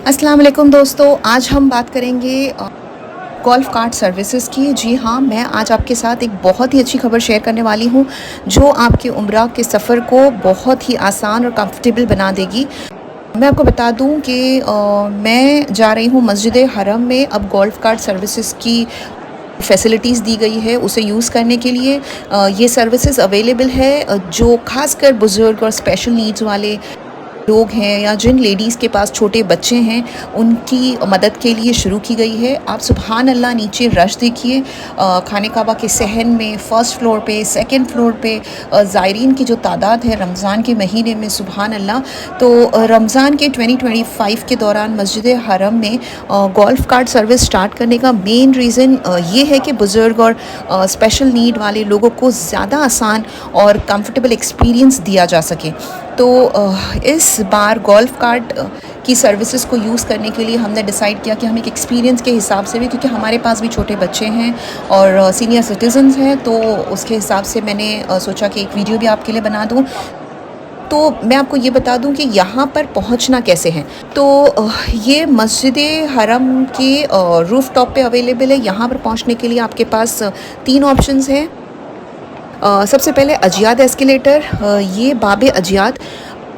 अस्सलाम वालेकुम दोस्तों, आज हम बात करेंगे गोल्फ़ कार्ट सर्विसेज़ की। जी हाँ, मैं आज आपके साथ एक बहुत ही अच्छी खबर शेयर करने वाली हूँ, जो आपके उम्रा के सफ़र को बहुत ही आसान और कंफर्टेबल बना देगी। मैं आपको बता दूँ कि मैं जा रही हूँ मस्जिद हरम में। अब गोल्फ़ कार्ट सर्विसेज़ की फैसिलिटीज़ दी गई है उसे यूज़ करने के लिए। ये सर्विसेज़ अवेलेबल है जो ख़ासकर बुज़ुर्ग और स्पेशल नीड्स वाले लोग हैं या जिन लेडीज़ के पास छोटे बच्चे हैं, उनकी मदद के लिए शुरू की गई है। आप सुभान अल्लाह नीचे रश देखिए, खाने काबा के सहन में फ़र्स्ट फ्लोर पे, सेकंड फ्लोर पे ज़ायरीन की जो तादाद है रमज़ान के महीने में, सुभान अल्लाह। तो रमज़ान के 2025 के दौरान मस्जिद हरम में गोल्फ़ कार्ट सर्विस स्टार्ट करने का मेन रीज़न ये है कि बुज़ुर्ग और स्पेशल नीड वाले लोगों को ज़्यादा आसान और कंफर्टेबल एक्सपीरियंस दिया जा सके। तो इस बार गोल्फ़ कार्ट की सर्विसेज़ को यूज़ करने के लिए हमने डिसाइड किया कि हम एक एक्सपीरियंस के हिसाब से भी, क्योंकि हमारे पास भी छोटे बच्चे हैं और सीनियर सिटीज़न्स हैं, तो उसके हिसाब से मैंने सोचा कि एक वीडियो भी आपके लिए बना दूँ। तो मैं आपको ये बता दूं कि यहाँ पर पहुँचना कैसे है। तो ये मस्जिद हरम के रूफ़ टॉप पे अवेलेबल है। यहाँ पर पहुँचने के लिए आपके पास 3 ऑप्शंस हैं। सबसे पहले अजियाद एस्केलेटर, ये बाब अजियाद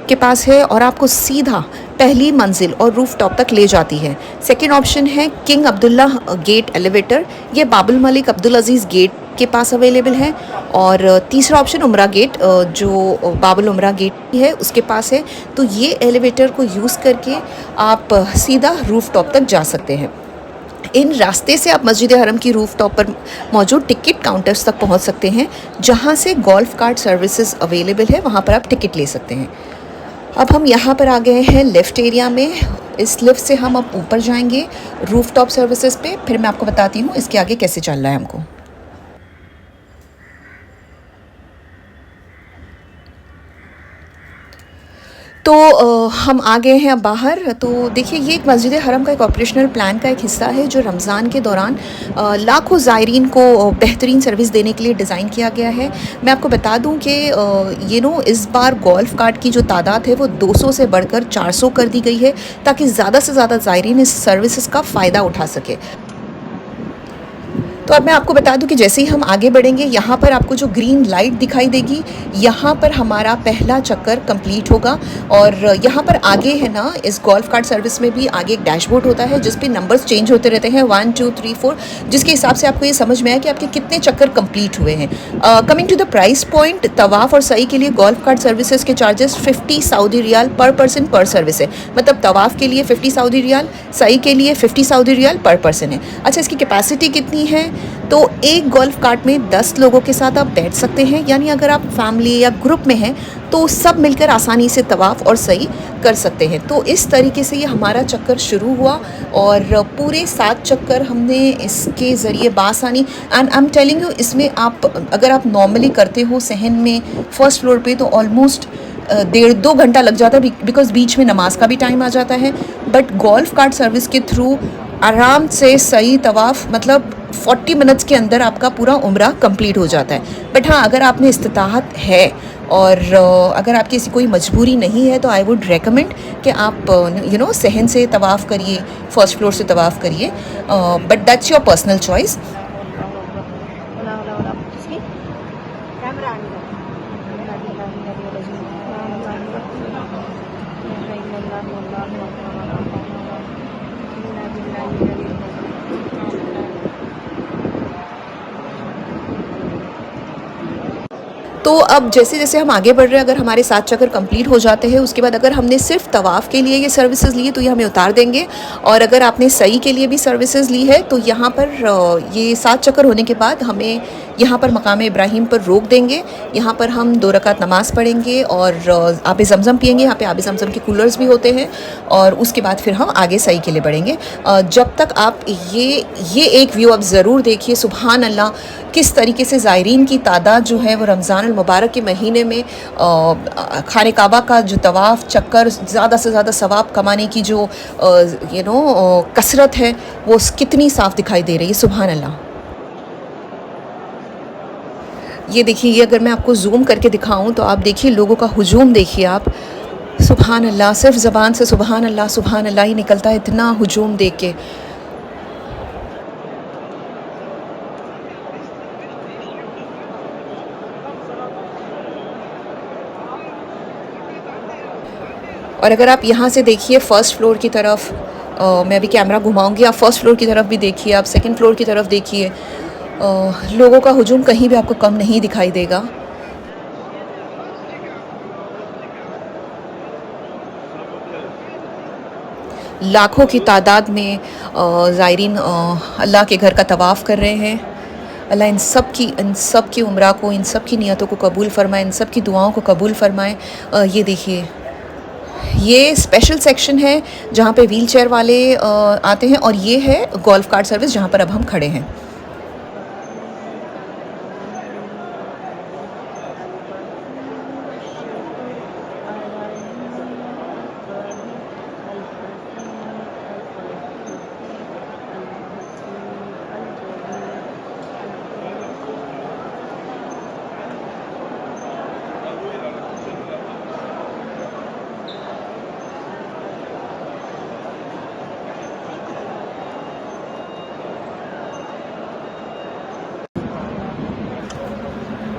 के पास है और आपको सीधा पहली मंजिल और रूफ़ टॉप तक ले जाती है। सेकंड ऑप्शन है किंग अब्दुल्ला गेट एलिवेटर, ये बाबुल मलिक अब्दुल अज़ीज़ गेट के पास अवेलेबल है। और तीसरा ऑप्शन उमरा गेट, जो बाबुल उमरा गेट है उसके पास है। तो ये एलिवेटर को यूज़ करके आप सीधा रूफ़ टॉप तक जा सकते हैं। इन रास्ते से आप मस्जिद हरम की रूफ़ टॉप पर मौजूद टिकट काउंटर्स तक पहुंच सकते हैं, जहां से गोल्फ़ कार्ट सर्विसेज अवेलेबल है, वहां पर आप टिकट ले सकते हैं। अब हम यहाँ पर आ गए हैं लिफ्ट एरिया में। इस लिफ्ट से हम अब ऊपर जाएंगे रूफ़ टॉप सर्विसेज पे, फिर मैं आपको बताती हूँ इसके आगे कैसे चलना है हमको। तो हम आ गए हैं अब बाहर। तो देखिए, ये एक मस्जिद हरम का एक ऑपरेशनल प्लान का एक हिस्सा है, जो रमज़ान के दौरान लाखों ज़ायरीन को बेहतरीन सर्विस देने के लिए डिज़ाइन किया गया है। मैं आपको बता दूं कि इस बार गोल्फ़ कार्ट की जो तादाद है वो 200 से बढ़कर 400 कर दी गई है, ताकि ज़्यादा से ज़्यादा ज़ायरीन इस सर्विसेज का फ़ायदा उठा सके। तो अब मैं आपको बता दूं कि जैसे ही हम आगे बढ़ेंगे, यहाँ पर आपको जो ग्रीन लाइट दिखाई देगी, यहाँ पर हमारा पहला चक्कर कंप्लीट होगा। और यहाँ पर आगे है ना, इस गोल्फ़ कार्ट सर्विस में भी आगे एक डैशबोर्ड होता है जिस पे नंबर्स चेंज होते रहते हैं, 1 2 3 4, जिसके हिसाब से आपको ये समझ में आए कि आपके कितने चक्कर कंप्लीट हुए हैं। Coming to the price point, तवाफ़ और सई के लिए गोल्फ़ कार्ट सर्विसेज के चार्जेस 50 सऊदी रियाल पर पर्सन पर सर्विस है। मतलब तवाफ़ के लिए 50 सऊदी रियाल, सई के लिए 50 सऊदी रियाल पर पर्सन है। अच्छा, इसकी कैपेसिटी कितनी है? तो एक गोल्फ़ कार्ट में 10 लोगों के साथ आप बैठ सकते हैं, यानी अगर आप फैमिली या ग्रुप में हैं तो सब मिलकर आसानी से तवाफ़ और सई कर सकते हैं। तो इस तरीके से ये हमारा चक्कर शुरू हुआ और पूरे 7 चक्कर हमने इसके ज़रिए बासानी, and I am telling you, इसमें आप अगर आप नॉर्मली करते हो सहन में फ़र्स्ट फ्लोर पे, तो ऑलमोस्ट 1.5-2 घंटा लग जाता है, बिकॉज़ बीच में नमाज का भी टाइम आ जाता है। बट गोल्फ़ कार्ट सर्विस के थ्रू आराम से सही तवाफ़, मतलब 40 मिनट्स के अंदर आपका पूरा उम्रा कंप्लीट हो जाता है। बट हाँ, अगर आपने इस्तिताअत है और अगर आपकी ऐसी कोई मजबूरी नहीं है, तो आई वुड रेकमेंड कि आप सहन से तवाफ़ करिए, फ़र्स्ट फ्लोर से तवाफ़ करिए, but that's your personal choice. तो अब जैसे जैसे हम आगे बढ़ रहे हैं, अगर हमारे 7 चक्कर कंप्लीट हो जाते हैं, उसके बाद अगर हमने सिर्फ तवाफ़ के लिए ये सर्विसेज ली है तो ये हमें उतार देंगे। और अगर आपने सई के लिए भी सर्विसेज ली है तो यहाँ पर ये 7 चक्कर होने के बाद हमें यहाँ पर मकाम इब्राहिम पर रोक देंगे। यहाँ पर हम 2 रकात नमाज़ पढ़ेंगे और आब ज़मज़म पिएंगे। यहाँ पे आब ज़मज़म के कूलर्स भी होते हैं। और उसके बाद फिर हम आगे सई के लिए बढ़ेंगे। जब तक आप ये एक व्यू आप ज़रूर देखिए, सुभान अल्लाह, किस तरीके से ज़ायरीन की तादाद जो है वो रमज़ान मुबारक के महीने में खाने काबा का जो तवाफ़ चक्कर, ज़्यादा से ज़्यादा सवाब कमाने की जो कसरत है, वो कितनी साफ़ दिखाई दे रही है, सुभान अल्लाह। ये देखिए, ये अगर मैं आपको जूम करके दिखाऊं तो आप देखिए लोगों का हुजूम देखिए आप, सुबहान अल्लाह, सिर्फ ज़बान से सुबहान अल्लाह ही निकलता है, इतना हुजूम देख के। और अगर आप यहाँ से देखिए फर्स्ट फ्लोर की तरफ, मैं अभी कैमरा घुमाऊंगी, आप फर्स्ट फ्लोर की तरफ भी देखिए, आप सेकंड फ्लोर की तरफ देखिए, लोगों का हुजूम कहीं भी आपको कम नहीं दिखाई देगा। लाखों की तादाद में ज़ायरीन अल्लाह के घर का तवाफ़ कर रहे हैं। अल्लाह इन सब की उम्रा को, इन सब की नियतों को कबूल फ़रमाए, इन सब की दुआओं को कबूल फ़रमाए। ये देखिए, ये स्पेशल सेक्शन है जहाँ पे व्हीलचेयर वाले आते हैं, और ये है गोल्फ़ कार्ट सर्विस जहाँ पर अब हम खड़े हैं।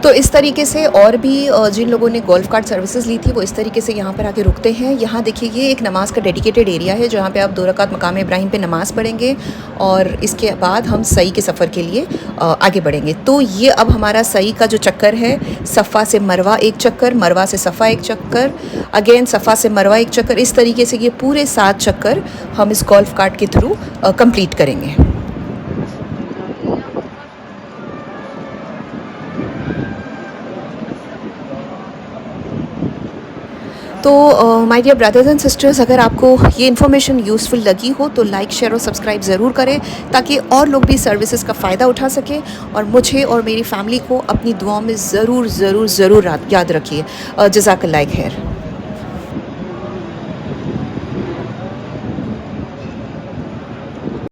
तो इस तरीके से और भी जिन लोगों ने गोल्फ़ कार्ट सर्विसेज ली थी वो इस तरीके से यहाँ पर आके रुकते हैं। यहाँ देखिए, ये एक नमाज का डेडिकेटेड एरिया है जहाँ पे आप 2 रकात मकाम इब्राहिम पे नमाज पढ़ेंगे, और इसके बाद हम सई के सफ़र के लिए आगे बढ़ेंगे। तो ये अब हमारा सई का जो चक्कर है, सफ़ा से मरवा एक चक्कर, मरवा से सफ़ा एक चक्कर, अगेन सफ़ा से मरवा एक चक्कर, इस तरीके से ये पूरे 7 चक्कर हम इस गोल्फ़ कार्ट के थ्रू कंप्लीट करेंगे। तो my dear brothers and sisters, अगर आपको ये इन्फॉर्मेशन यूज़फुल लगी हो तो लाइक, शेयर और सब्सक्राइब ज़रूर करें, ताकि और लोग भी सर्विसेज का फ़ायदा उठा सकें, और मुझे और मेरी फैमिली को अपनी दुआओं में ज़रूर ज़रूर ज़रूर याद रखिए। जज़ाकल्लाह खैर।